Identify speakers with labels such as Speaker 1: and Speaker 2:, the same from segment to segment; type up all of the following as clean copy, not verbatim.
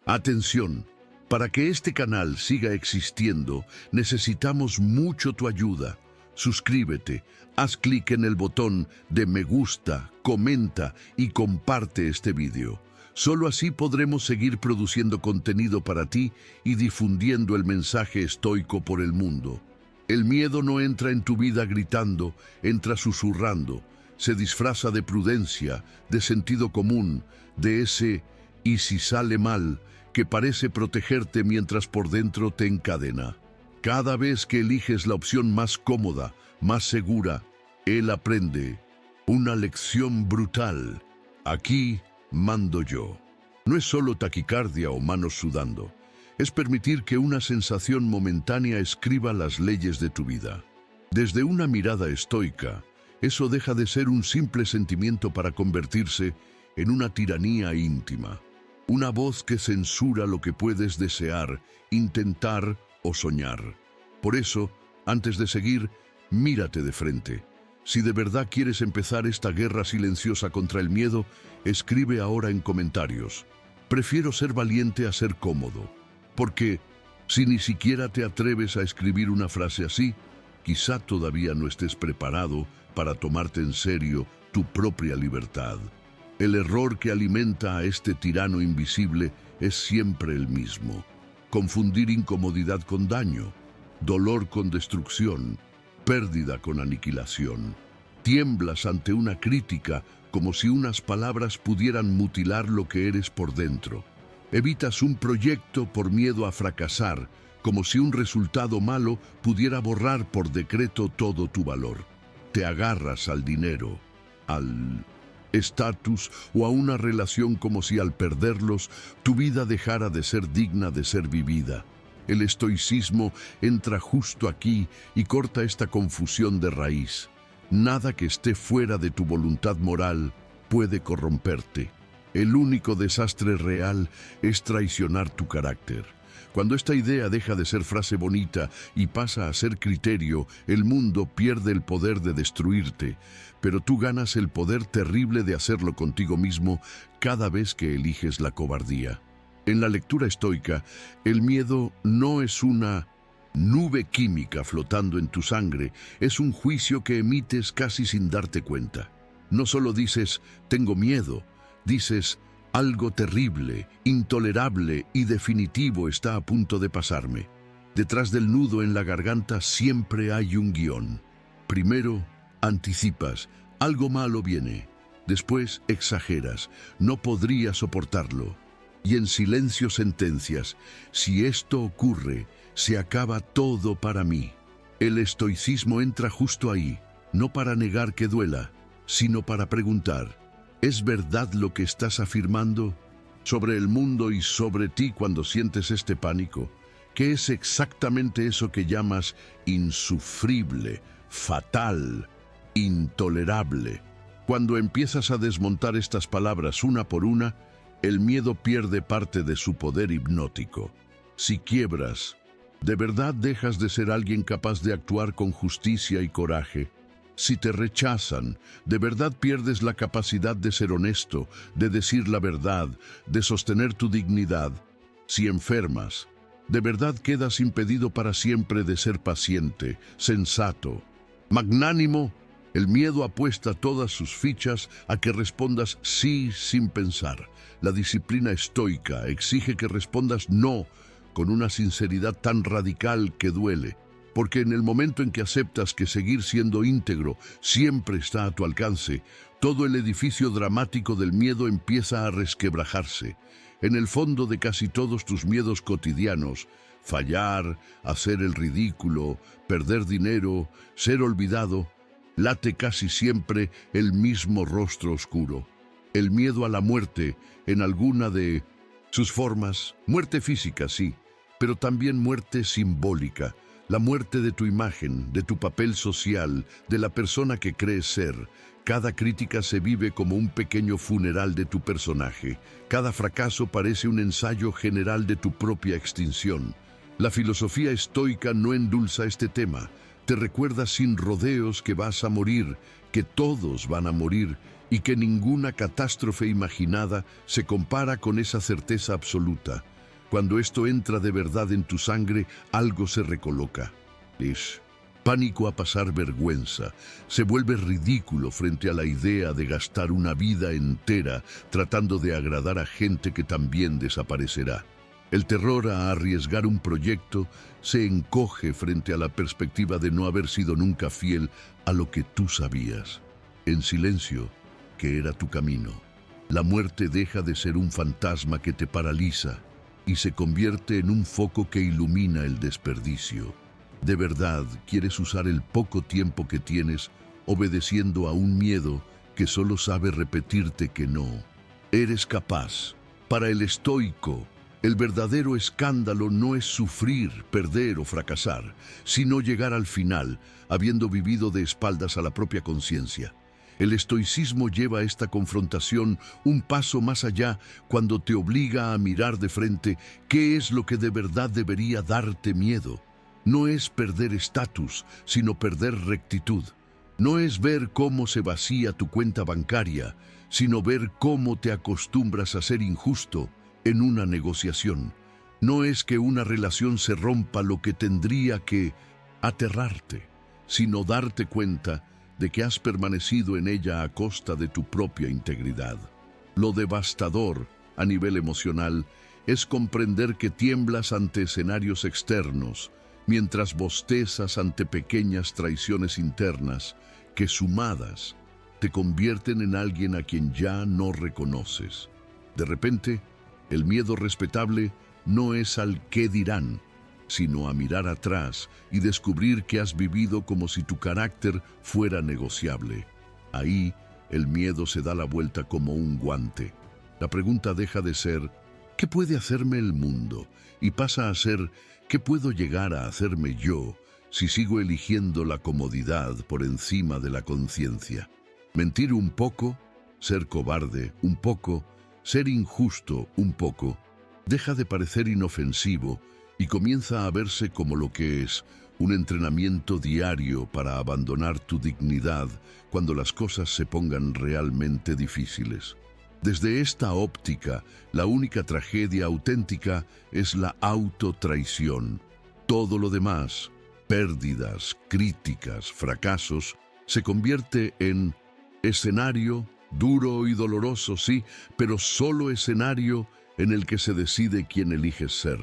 Speaker 1: Atención, para que este canal siga existiendo, necesitamos mucho tu ayuda. Suscríbete, haz clic en el botón de me gusta, comenta y comparte este vídeo. Solo así podremos seguir produciendo contenido para ti y difundiendo el mensaje estoico por el mundo. El miedo no entra en tu vida gritando, entra susurrando. Se disfraza de prudencia, de sentido común, de ese «y si sale mal», que parece protegerte mientras por dentro te encadena. Cada vez que eliges la opción más cómoda, más segura, él aprende una lección brutal. Aquí mando yo. No es solo taquicardia o manos sudando. Es permitir que una sensación momentánea escriba las leyes de tu vida. Desde una mirada estoica, eso deja de ser un simple sentimiento para convertirse en una tiranía íntima. Una voz que censura lo que puedes desear, intentar o soñar. Por eso, antes de seguir, mírate de frente. Si de verdad quieres empezar esta guerra silenciosa contra el miedo, escribe ahora en comentarios: prefiero ser valiente a ser cómodo. Porque si ni siquiera te atreves a escribir una frase así, quizá todavía no estés preparado para tomarte en serio tu propia libertad. El error que alimenta a este tirano invisible es siempre el mismo: confundir incomodidad con daño, dolor con destrucción, pérdida con aniquilación. Tiemblas ante una crítica como si unas palabras pudieran mutilar lo que eres por dentro. Evitas un proyecto por miedo a fracasar, como si un resultado malo pudiera borrar por decreto todo tu valor. Te agarras al dinero, al estatus o a una relación como si al perderlos tu vida dejara de ser digna de ser vivida. El estoicismo entra justo aquí y corta esta confusión de raíz. Nada que esté fuera de tu voluntad moral puede corromperte. El único desastre real es traicionar tu carácter. Cuando esta idea deja de ser frase bonita y pasa a ser criterio, el mundo pierde el poder de destruirte, pero tú ganas el poder terrible de hacerlo contigo mismo cada vez que eliges la cobardía. En la lectura estoica, el miedo no es una nube química flotando en tu sangre, es un juicio que emites casi sin darte cuenta. No solo dices, tengo miedo, dices, algo terrible, intolerable y definitivo está a punto de pasarme. Detrás del nudo en la garganta siempre hay un guión. Primero, anticipas, algo malo viene. Después, exageras, no podría soportarlo. Y en silencio sentencias, si esto ocurre, se acaba todo para mí. El estoicismo entra justo ahí, no para negar que duela, sino para preguntar: ¿es verdad lo que estás afirmando sobre el mundo y sobre ti cuando sientes este pánico? ¿Qué es exactamente eso que llamas insufrible, fatal, intolerable? Cuando empiezas a desmontar estas palabras una por una, el miedo pierde parte de su poder hipnótico. Si quiebras, ¿de verdad dejas de ser alguien capaz de actuar con justicia y coraje? Si te rechazan, ¿de verdad pierdes la capacidad de ser honesto, de decir la verdad, de sostener tu dignidad? Si enfermas, ¿de verdad quedas impedido para siempre de ser paciente, sensato, magnánimo? El miedo apuesta todas sus fichas a que respondas sí sin pensar. La disciplina estoica exige que respondas no con una sinceridad tan radical que duele. Porque en el momento en que aceptas que seguir siendo íntegro siempre está a tu alcance, todo el edificio dramático del miedo empieza a resquebrajarse. En el fondo de casi todos tus miedos cotidianos, fallar, hacer el ridículo, perder dinero, ser olvidado, late casi siempre el mismo rostro oscuro. El miedo a la muerte en alguna de sus formas, muerte física, sí, pero también muerte simbólica. La muerte de tu imagen, de tu papel social, de la persona que crees ser. Cada crítica se vive como un pequeño funeral de tu personaje. Cada fracaso parece un ensayo general de tu propia extinción. La filosofía estoica no endulza este tema. Te recuerda sin rodeos que vas a morir, que todos van a morir y que ninguna catástrofe imaginada se compara con esa certeza absoluta. Cuando esto entra de verdad en tu sangre, algo se recoloca. Es pánico a pasar vergüenza. Se vuelve ridículo frente a la idea de gastar una vida entera tratando de agradar a gente que también desaparecerá. El terror a arriesgar un proyecto se encoge frente a la perspectiva de no haber sido nunca fiel a lo que tú sabías, en silencio, que era tu camino. La muerte deja de ser un fantasma que te paraliza y se convierte en un foco que ilumina el desperdicio. ¿De verdad quieres usar el poco tiempo que tienes obedeciendo a un miedo que solo sabe repetirte que no eres capaz? Para el estoico, el verdadero escándalo no es sufrir, perder o fracasar, sino llegar al final, habiendo vivido de espaldas a la propia conciencia. El estoicismo lleva esta confrontación un paso más allá cuando te obliga a mirar de frente qué es lo que de verdad debería darte miedo. No es perder estatus, sino perder rectitud. No es ver cómo se vacía tu cuenta bancaria, sino ver cómo te acostumbras a ser injusto en una negociación. No es que una relación se rompa lo que tendría que aterrarte, sino darte cuenta de que has permanecido en ella a costa de tu propia integridad. Lo devastador, a nivel emocional, es comprender que tiemblas ante escenarios externos, mientras bostezas ante pequeñas traiciones internas que, sumadas, te convierten en alguien a quien ya no reconoces. De repente, el miedo respetable no es al qué dirán, sino a mirar atrás y descubrir que has vivido como si tu carácter fuera negociable. Ahí, el miedo se da la vuelta como un guante. La pregunta deja de ser ¿qué puede hacerme el mundo? Y pasa a ser ¿qué puedo llegar a hacerme yo si sigo eligiendo la comodidad por encima de la conciencia? Mentir un poco, ser cobarde un poco, ser injusto un poco, deja de parecer inofensivo y comienza a verse como lo que es, un entrenamiento diario para abandonar tu dignidad cuando las cosas se pongan realmente difíciles. Desde esta óptica, la única tragedia auténtica es la autotraición. Todo lo demás, pérdidas, críticas, fracasos, se convierte en escenario, duro y doloroso, sí, pero solo escenario en el que se decide quién eliges ser.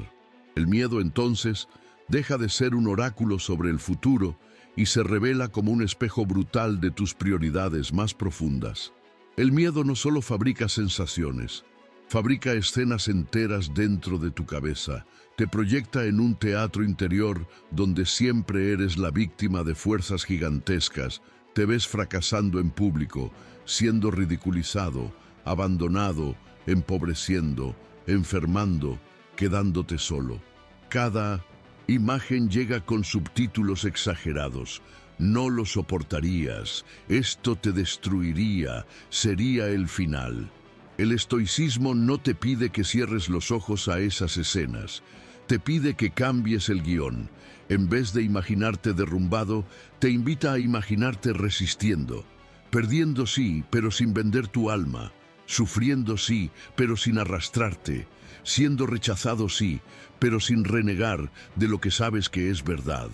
Speaker 1: El miedo, entonces, deja de ser un oráculo sobre el futuro y se revela como un espejo brutal de tus prioridades más profundas. El miedo no solo fabrica sensaciones, fabrica escenas enteras dentro de tu cabeza, te proyecta en un teatro interior donde siempre eres la víctima de fuerzas gigantescas, te ves fracasando en público, siendo ridiculizado, abandonado, empobreciendo, enfermando, quedándote solo. Cada imagen llega con subtítulos exagerados. No lo soportarías, esto te destruiría, sería el final. El estoicismo no te pide que cierres los ojos a esas escenas, te pide que cambies el guión. En vez de imaginarte derrumbado, te invita a imaginarte resistiendo, perdiendo sí, pero sin vender tu alma, sufriendo sí, pero sin arrastrarte, siendo rechazado sí, pero sin renegar de lo que sabes que es verdad.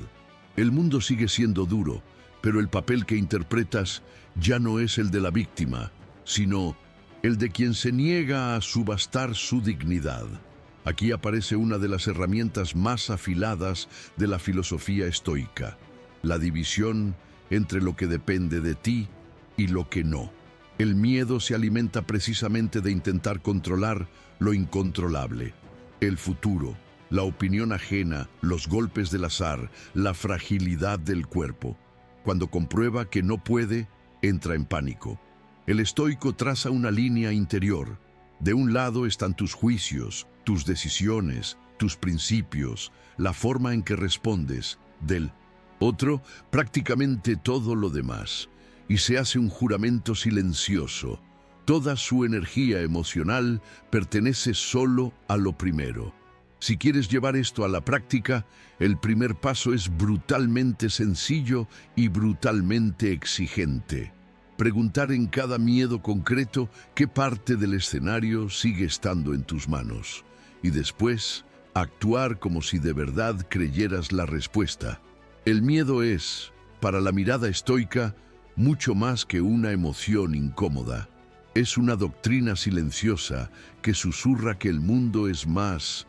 Speaker 1: El mundo sigue siendo duro, pero el papel que interpretas ya no es el de la víctima, sino el de quien se niega a subastar su dignidad. Aquí aparece una de las herramientas más afiladas de la filosofía estoica, la división entre lo que depende de ti y lo que no. El miedo se alimenta precisamente de intentar controlar lo incontrolable, el futuro, la opinión ajena, los golpes del azar, la fragilidad del cuerpo. Cuando comprueba que no puede, entra en pánico. El estoico traza una línea interior. De un lado están tus juicios, tus decisiones, tus principios, la forma en que respondes. Del otro, prácticamente todo lo demás. Y se hace un juramento silencioso. Toda su energía emocional pertenece solo a lo primero. Si quieres llevar esto a la práctica, el primer paso es brutalmente sencillo y brutalmente exigente. Preguntar en cada miedo concreto qué parte del escenario sigue estando en tus manos. Y después, actuar como si de verdad creyeras la respuesta. El miedo es, para la mirada estoica, mucho más que una emoción incómoda. Es una doctrina silenciosa que susurra que el mundo es más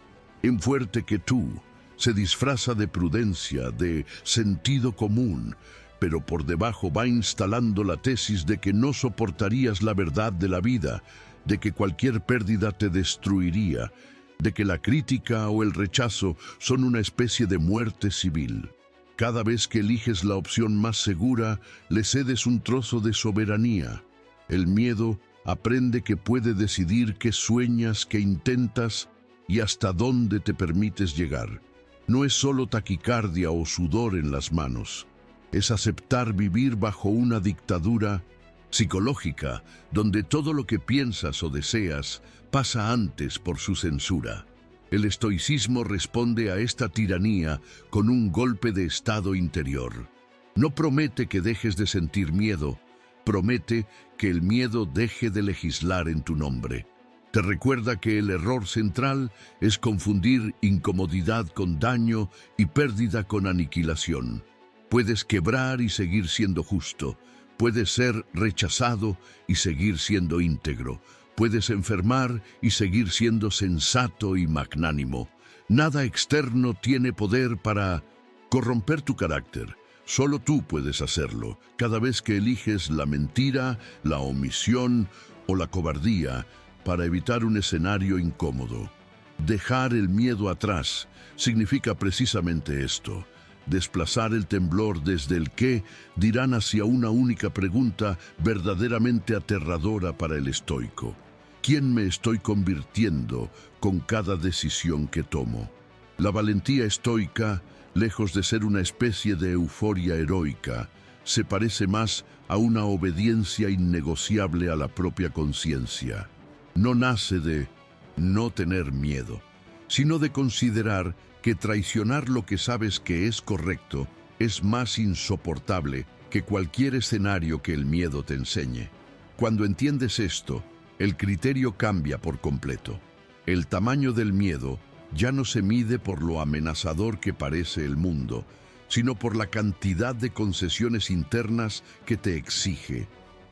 Speaker 1: fuerte que tú. Se disfraza de prudencia, de sentido común, pero por debajo va instalando la tesis de que no soportarías la verdad de la vida, de que cualquier pérdida te destruiría, de que la crítica o el rechazo son una especie de muerte civil. Cada vez que eliges la opción más segura, le cedes un trozo de soberanía. El miedo aprende que puede decidir qué sueñas, qué intentas y hasta dónde te permites llegar. No es solo taquicardia o sudor en las manos. Es aceptar vivir bajo una dictadura psicológica, donde todo lo que piensas o deseas pasa antes por su censura. El estoicismo responde a esta tiranía con un golpe de estado interior. No promete que dejes de sentir miedo, promete que el miedo deje de legislar en tu nombre. Te recuerda que el error central es confundir incomodidad con daño y pérdida con aniquilación. Puedes quebrar y seguir siendo justo. Puedes ser rechazado y seguir siendo íntegro. Puedes enfermar y seguir siendo sensato y magnánimo. Nada externo tiene poder para corromper tu carácter. Solo tú puedes hacerlo. Cada vez que eliges la mentira, la omisión o la cobardía para evitar un escenario incómodo. Dejar el miedo atrás significa precisamente esto. Desplazar el temblor desde el qué dirán hacia una única pregunta verdaderamente aterradora para el estoico. ¿Quién me estoy convirtiendo con cada decisión que tomo? La valentía estoica, lejos de ser una especie de euforia heroica, se parece más a una obediencia innegociable a la propia conciencia. No nace de no tener miedo, sino de considerar que traicionar lo que sabes que es correcto es más insoportable que cualquier escenario que el miedo te enseñe. Cuando entiendes esto, el criterio cambia por completo. El tamaño del miedo ya no se mide por lo amenazador que parece el mundo, sino por la cantidad de concesiones internas que te exige.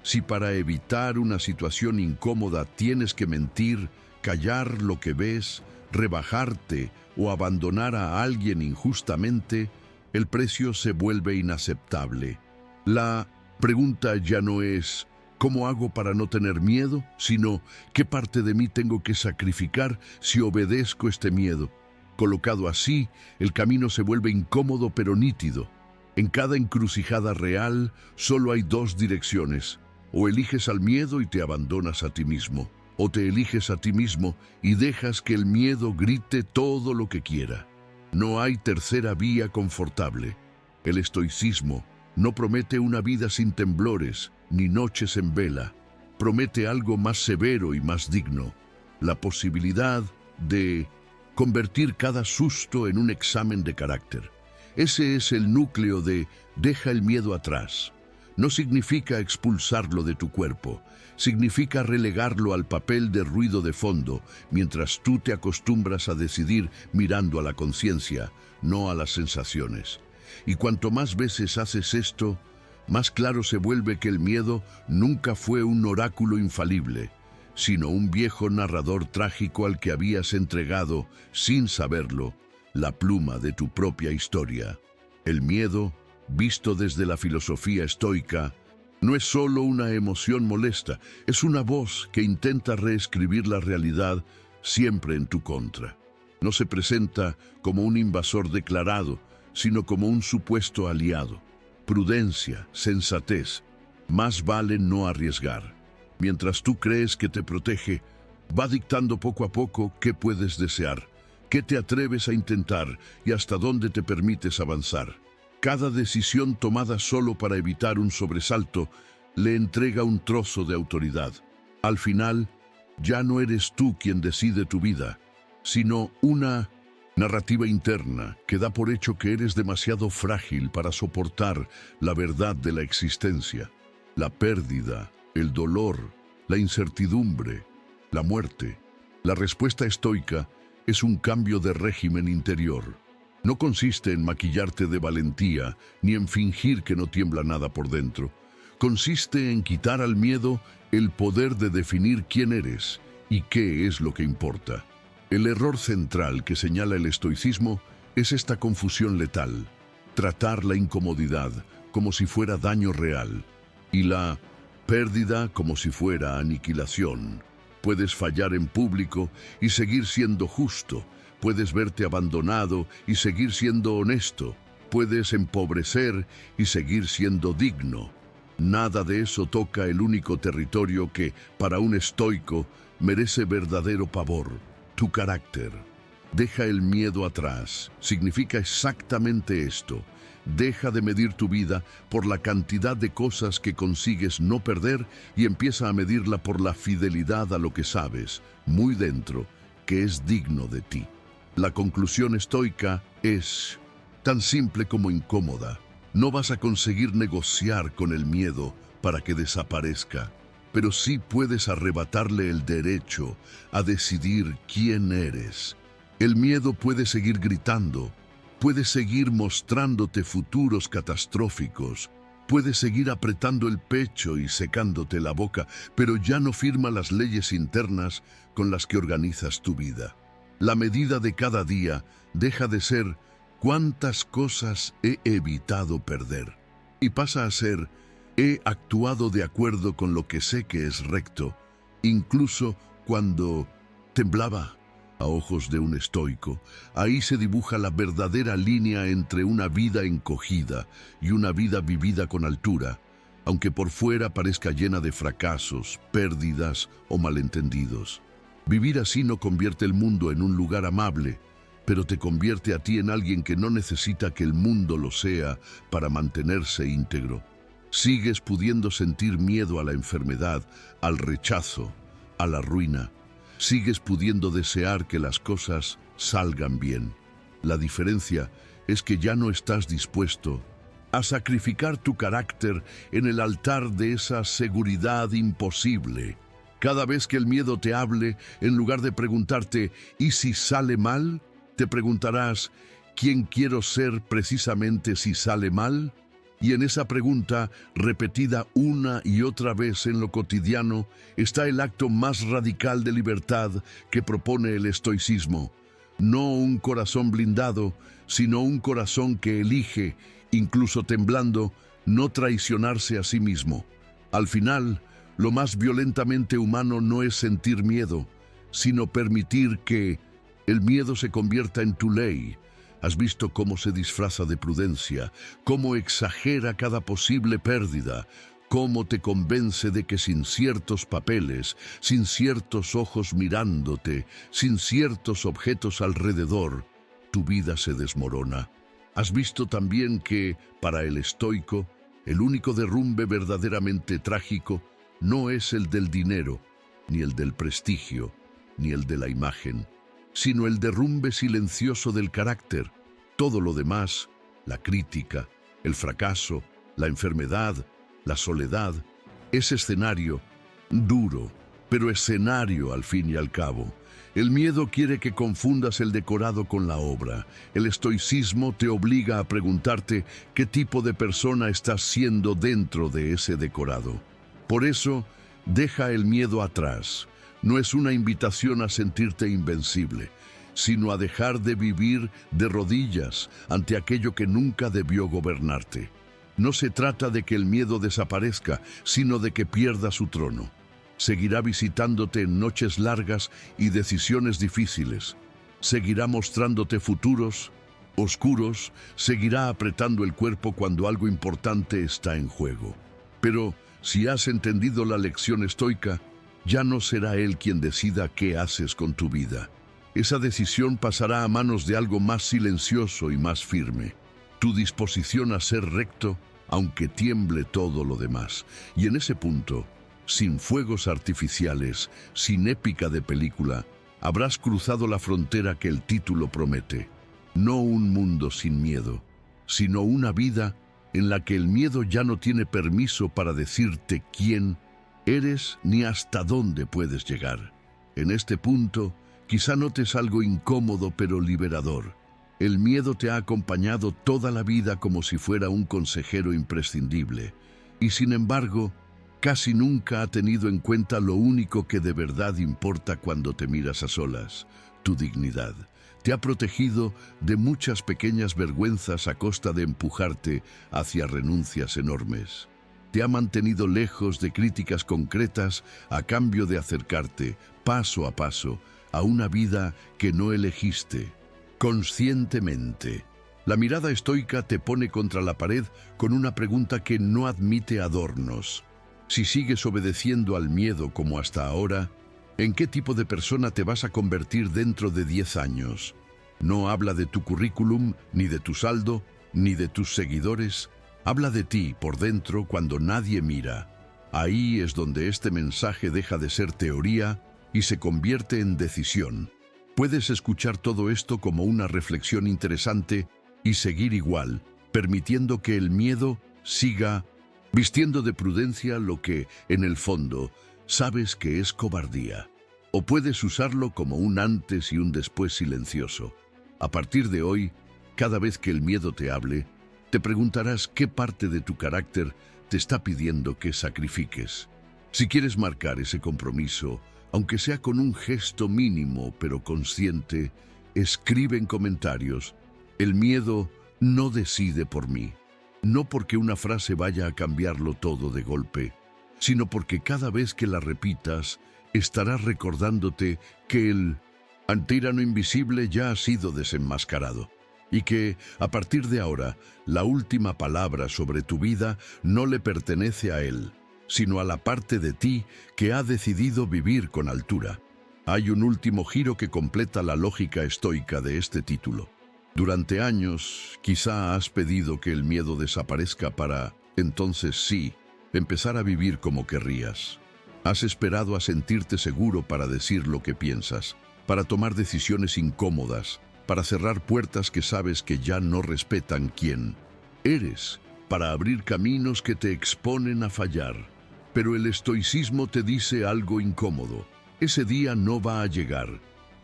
Speaker 1: Si para evitar una situación incómoda tienes que mentir, callar lo que ves, rebajarte o abandonar a alguien injustamente, el precio se vuelve inaceptable. La pregunta ya no es ¿cómo hago para no tener miedo?, sino ¿qué parte de mí tengo que sacrificar si obedezco este miedo? Colocado así, el camino se vuelve incómodo pero nítido. En cada encrucijada real solo hay dos direcciones. O eliges al miedo y te abandonas a ti mismo, o te eliges a ti mismo y dejas que el miedo grite todo lo que quiera. No hay tercera vía confortable. El estoicismo no promete una vida sin temblores ni noches en vela. Promete algo más severo y más digno: la posibilidad de convertir cada susto en un examen de carácter. Ese es el núcleo de deja el miedo atrás. No significa expulsarlo de tu cuerpo, significa relegarlo al papel de ruido de fondo, mientras tú te acostumbras a decidir mirando a la conciencia, no a las sensaciones. Y cuanto más veces haces esto, más claro se vuelve que el miedo nunca fue un oráculo infalible, sino un viejo narrador trágico al que habías entregado, sin saberlo, la pluma de tu propia historia. El miedo, visto desde la filosofía estoica, no es solo una emoción molesta, es una voz que intenta reescribir la realidad siempre en tu contra. No se presenta como un invasor declarado, sino como un supuesto aliado. Prudencia, sensatez, más vale no arriesgar. Mientras tú crees que te protege, va dictando poco a poco qué puedes desear, qué te atreves a intentar y hasta dónde te permites avanzar. Cada decisión tomada solo para evitar un sobresalto le entrega un trozo de autoridad. Al final, ya no eres tú quien decide tu vida, sino una narrativa interna que da por hecho que eres demasiado frágil para soportar la verdad de la existencia, la pérdida, el dolor, la incertidumbre, la muerte. La respuesta estoica es un cambio de régimen interior. No consiste en maquillarte de valentía ni en fingir que no tiembla nada por dentro. Consiste en quitar al miedo el poder de definir quién eres y qué es lo que importa. El error central que señala el estoicismo es esta confusión letal: tratar la incomodidad como si fuera daño real y la pérdida como si fuera aniquilación. Puedes fallar en público y seguir siendo justo. Puedes verte abandonado y seguir siendo honesto. Puedes empobrecer y seguir siendo digno. Nada de eso toca el único territorio que, para un estoico, merece verdadero pavor: tu carácter. Deja el miedo atrás. Significa exactamente esto. Deja de medir tu vida por la cantidad de cosas que consigues no perder y empieza a medirla por la fidelidad a lo que sabes, muy dentro, que es digno de ti. La conclusión estoica es tan simple como incómoda. No vas a conseguir negociar con el miedo para que desaparezca, pero sí puedes arrebatarle el derecho a decidir quién eres. El miedo puede seguir gritando, puede seguir mostrándote futuros catastróficos, puede seguir apretando el pecho y secándote la boca, pero ya no firma las leyes internas con las que organizas tu vida. La medida de cada día deja de ser cuántas cosas he evitado perder y pasa a ser he actuado de acuerdo con lo que sé que es recto, incluso cuando temblaba. A ojos de un estoico, ahí se dibuja la verdadera línea entre una vida encogida y una vida vivida con altura, aunque por fuera parezca llena de fracasos, pérdidas o malentendidos. Vivir así no convierte el mundo en un lugar amable, pero te convierte a ti en alguien que no necesita que el mundo lo sea para mantenerse íntegro. Sigues pudiendo sentir miedo a la enfermedad, al rechazo, a la ruina. Sigues pudiendo desear que las cosas salgan bien. La diferencia es que ya no estás dispuesto a sacrificar tu carácter en el altar de esa seguridad imposible. Cada vez que el miedo te hable, en lugar de preguntarte ¿y si sale mal?, te preguntarás ¿quién quiero ser precisamente si sale mal? Y en esa pregunta, repetida una y otra vez en lo cotidiano, está el acto más radical de libertad que propone el estoicismo. No un corazón blindado, sino un corazón que elige, incluso temblando, no traicionarse a sí mismo. Al final, lo más violentamente humano no es sentir miedo, sino permitir que el miedo se convierta en tu ley. Has visto cómo se disfraza de prudencia, cómo exagera cada posible pérdida, cómo te convence de que sin ciertos papeles, sin ciertos ojos mirándote, sin ciertos objetos alrededor, tu vida se desmorona. Has visto también que, para el estoico, el único derrumbe verdaderamente trágico no es el del dinero, ni el del prestigio, ni el de la imagen, sino el derrumbe silencioso del carácter. Todo lo demás, la crítica, el fracaso, la enfermedad, la soledad, es escenario, duro, pero escenario al fin y al cabo. El miedo quiere que confundas el decorado con la obra. El estoicismo te obliga a preguntarte qué tipo de persona estás siendo dentro de ese decorado. Por eso, deja el miedo atrás. No es una invitación a sentirte invencible, sino a dejar de vivir de rodillas ante aquello que nunca debió gobernarte. No se trata de que el miedo desaparezca, sino de que pierda su trono. Seguirá visitándote en noches largas y decisiones difíciles. Seguirá mostrándote futuros oscuros, seguirá apretando el cuerpo cuando algo importante está en juego. Pero si has entendido la lección estoica, ya no será él quien decida qué haces con tu vida. Esa decisión pasará a manos de algo más silencioso y más firme. Tu disposición a ser recto, aunque tiemble todo lo demás. Y en ese punto, sin fuegos artificiales, sin épica de película, habrás cruzado la frontera que el título promete. No un mundo sin miedo, sino una vida en la que el miedo ya no tiene permiso para decirte quién eres ni hasta dónde puedes llegar. En este punto, Quizá notes algo incómodo pero liberador. El miedo te ha acompañado toda la vida como si fuera un consejero imprescindible, y sin embargo, casi nunca ha tenido en cuenta lo único que de verdad importa cuando te miras a solas: tu dignidad. Te ha protegido de muchas pequeñas vergüenzas a costa de empujarte hacia renuncias enormes. Te ha mantenido lejos de críticas concretas a cambio de acercarte, paso a paso, a una vida que no elegiste conscientemente. La mirada estoica te pone contra la pared con una pregunta que no admite adornos. Si sigues obedeciendo al miedo como hasta ahora, ¿en qué tipo de persona te vas a convertir dentro de 10 años? No habla de tu currículum, ni de tu saldo, ni de tus seguidores. Habla de ti por dentro cuando nadie mira. Ahí es donde este mensaje deja de ser teoría y se convierte en decisión. Puedes escuchar todo esto como una reflexión interesante y seguir igual, permitiendo que el miedo siga vistiendo de prudencia lo que, en el fondo, sabes que es cobardía. O puedes usarlo como un antes y un después silencioso. A partir de hoy, cada vez que el miedo te hable, te preguntarás qué parte de tu carácter te está pidiendo que sacrifiques. Si quieres marcar ese compromiso, aunque sea con un gesto mínimo pero consciente, escribe en comentarios: el miedo no decide por mí. No porque una frase vaya a cambiarlo todo de golpe, sino porque cada vez que la repitas, estarás recordándote que el antirano invisible ya ha sido desenmascarado. Y que, a partir de ahora, la última palabra sobre tu vida no le pertenece a él, sino a la parte de ti que ha decidido vivir con altura. Hay un último giro que completa la lógica estoica de este título. Durante años, quizá has pedido que el miedo desaparezca para, entonces sí, empezar a vivir como querrías. Has esperado a sentirte seguro para decir lo que piensas, para tomar decisiones incómodas, para cerrar puertas que sabes que ya no respetan quién eres, para abrir caminos que te exponen a fallar. Pero el estoicismo te dice algo incómodo: ese día no va a llegar.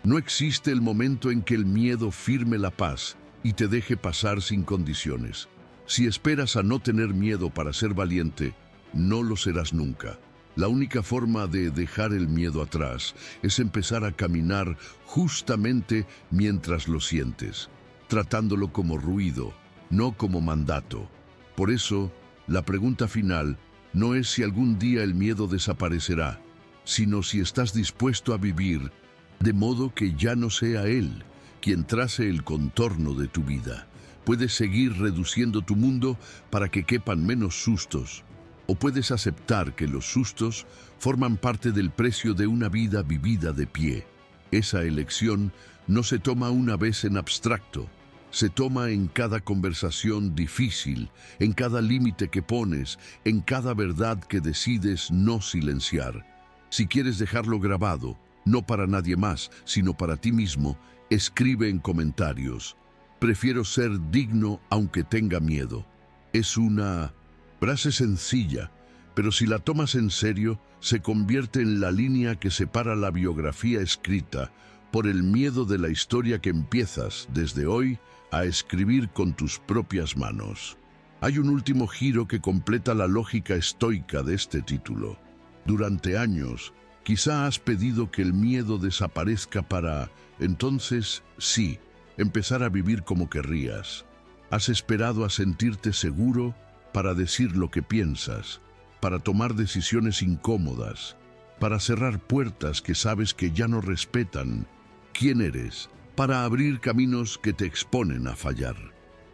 Speaker 1: No existe el momento en que el miedo firme la paz y te deje pasar sin condiciones. Si esperas a no tener miedo para ser valiente, no lo serás nunca. La única forma de dejar el miedo atrás es empezar a caminar justamente mientras lo sientes, tratándolo como ruido, no como mandato. Por eso, la pregunta final no es si algún día el miedo desaparecerá, sino si estás dispuesto a vivir de modo que ya no sea él quien trace el contorno de tu vida. Puedes seguir reduciendo tu mundo para que quepan menos sustos, o puedes aceptar que los sustos forman parte del precio de una vida vivida de pie. Esa elección no se toma una vez en abstracto, se toma en cada conversación difícil, en cada límite que pones, en cada verdad que decides no silenciar. Si quieres dejarlo grabado, no para nadie más, sino para ti mismo, escribe en comentarios: prefiero ser digno aunque tenga miedo. Es una frase sencilla, pero si la tomas en serio, se convierte en la línea que separa la biografía escrita por el miedo de la historia que empiezas desde hoy a escribir con tus propias manos. Hay un último giro que completa la lógica estoica de este título. Durante años, quizá has pedido que el miedo desaparezca para, entonces, sí, empezar a vivir como querrías. Has esperado a sentirte seguro para decir lo que piensas, para tomar decisiones incómodas, para cerrar puertas que sabes que ya no respetan quién eres, para abrir caminos que te exponen a fallar.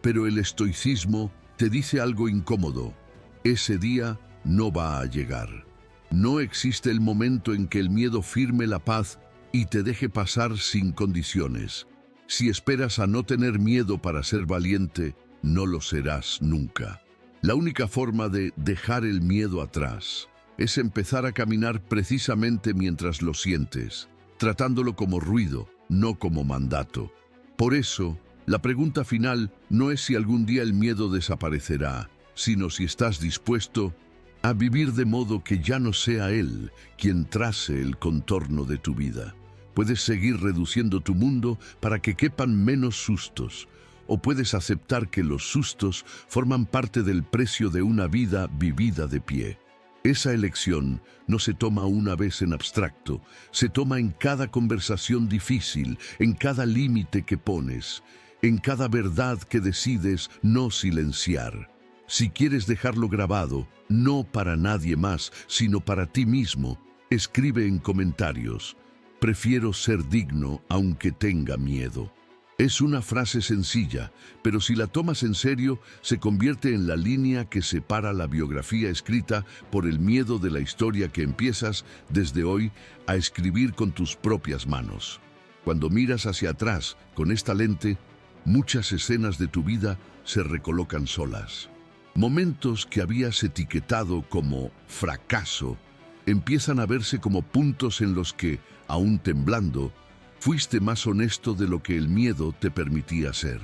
Speaker 1: Pero el estoicismo te dice algo incómodo: ese día no va a llegar. No existe el momento en que el miedo firme la paz y te deje pasar sin condiciones. Si esperas a no tener miedo para ser valiente, no lo serás nunca. La única forma de dejar el miedo atrás es empezar a caminar precisamente mientras lo sientes, tratándolo como ruido, no como mandato. Por eso, la pregunta final no es si algún día el miedo desaparecerá, sino si estás dispuesto a vivir de modo que ya no sea él quien trace el contorno de tu vida. Puedes seguir reduciendo tu mundo para que quepan menos sustos, o puedes aceptar que los sustos forman parte del precio de una vida vivida de pie. Esa elección no se toma una vez en abstracto, se toma en cada conversación difícil, en cada límite que pones, en cada verdad que decides no silenciar. Si quieres dejarlo grabado, no para nadie más, sino para ti mismo, escribe en comentarios: prefiero ser digno aunque tenga miedo. Es una frase sencilla, pero si la tomas en serio, se convierte en la línea que separa la biografía escrita por el miedo de la historia que empiezas desde hoy a escribir con tus propias manos. Cuando miras hacia atrás con esta lente, muchas escenas de tu vida se recolocan solas. Momentos que habías etiquetado como fracaso empiezan a verse como puntos en los que, aún temblando, fuiste más honesto de lo que el miedo te permitía ser.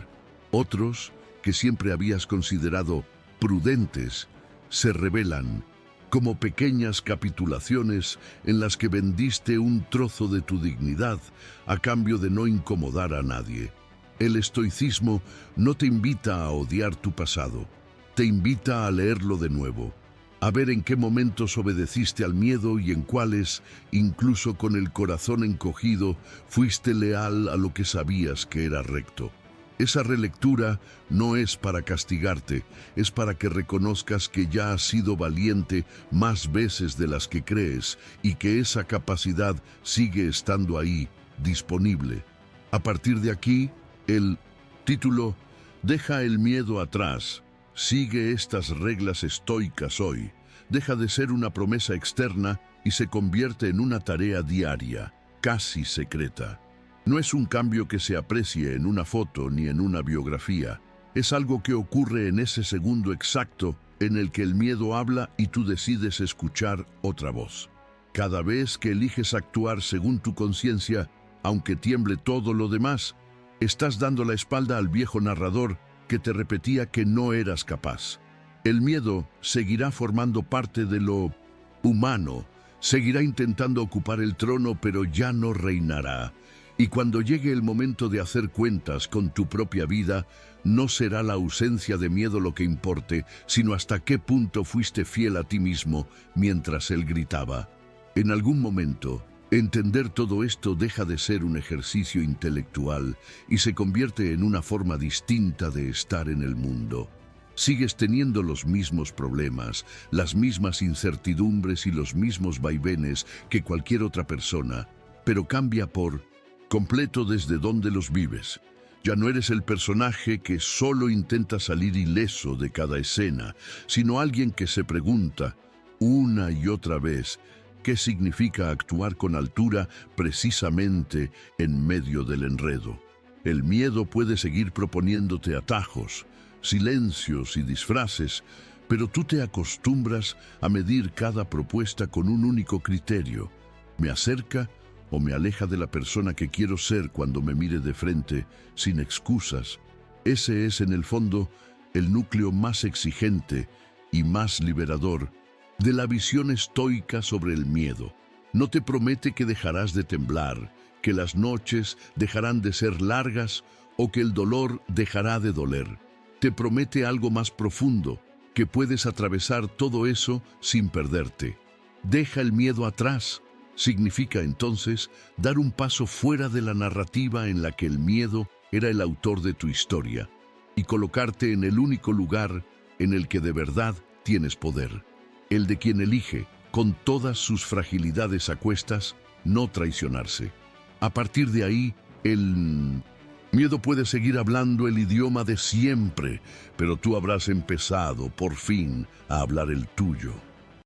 Speaker 1: Otros, que siempre habías considerado prudentes, se revelan como pequeñas capitulaciones en las que vendiste un trozo de tu dignidad a cambio de no incomodar a nadie. El estoicismo no te invita a odiar tu pasado, te invita a leerlo de nuevo, a ver en qué momentos obedeciste al miedo y en cuáles, incluso con el corazón encogido, fuiste leal a lo que sabías que era recto. Esa relectura no es para castigarte, es para que reconozcas que ya has sido valiente más veces de las que crees y que esa capacidad sigue estando ahí, disponible. A partir de aquí, el título "Deja el miedo atrás" sigue estas reglas estoicas hoy. Deja de ser una promesa externa y se convierte en una tarea diaria, casi secreta. No es un cambio que se aprecie en una foto ni en una biografía. Es algo que ocurre en ese segundo exacto en el que el miedo habla y tú decides escuchar otra voz. Cada vez que eliges actuar según tu conciencia, aunque tiemble todo lo demás, estás dando la espalda al viejo narrador que te repetía que no eras capaz. El miedo seguirá formando parte de lo humano, seguirá intentando ocupar el trono, pero ya no reinará. Y cuando llegue el momento de hacer cuentas con tu propia vida, no será la ausencia de miedo lo que importe, sino hasta qué punto fuiste fiel a ti mismo mientras él gritaba. En algún momento, entender todo esto deja de ser un ejercicio intelectual y se convierte en una forma distinta de estar en el mundo. Sigues teniendo los mismos problemas, las mismas incertidumbres y los mismos vaivenes que cualquier otra persona, pero cambia por completo desde donde los vives. Ya no eres el personaje que solo intenta salir ileso de cada escena, sino alguien que se pregunta una y otra vez qué significa actuar con altura precisamente en medio del enredo. El miedo puede seguir proponiéndote atajos, silencios y disfraces, pero tú te acostumbras a medir cada propuesta con un único criterio: ¿me acerca o me aleja de la persona que quiero ser cuando me mire de frente, sin excusas? Ese es, en el fondo, el núcleo más exigente y más liberador de la visión estoica sobre el miedo. No te promete que dejarás de temblar, que las noches dejarán de ser largas o que el dolor dejará de doler. Te promete algo más profundo, que puedes atravesar todo eso sin perderte. Deja el miedo atrás. Significa entonces dar un paso fuera de la narrativa en la que el miedo era el autor de tu historia y colocarte en el único lugar en el que de verdad tienes poder, el de quien elige, con todas sus fragilidades a cuestas, no traicionarse. A partir de ahí, el miedo puede seguir hablando el idioma de siempre, pero tú habrás empezado, por fin, a hablar el tuyo.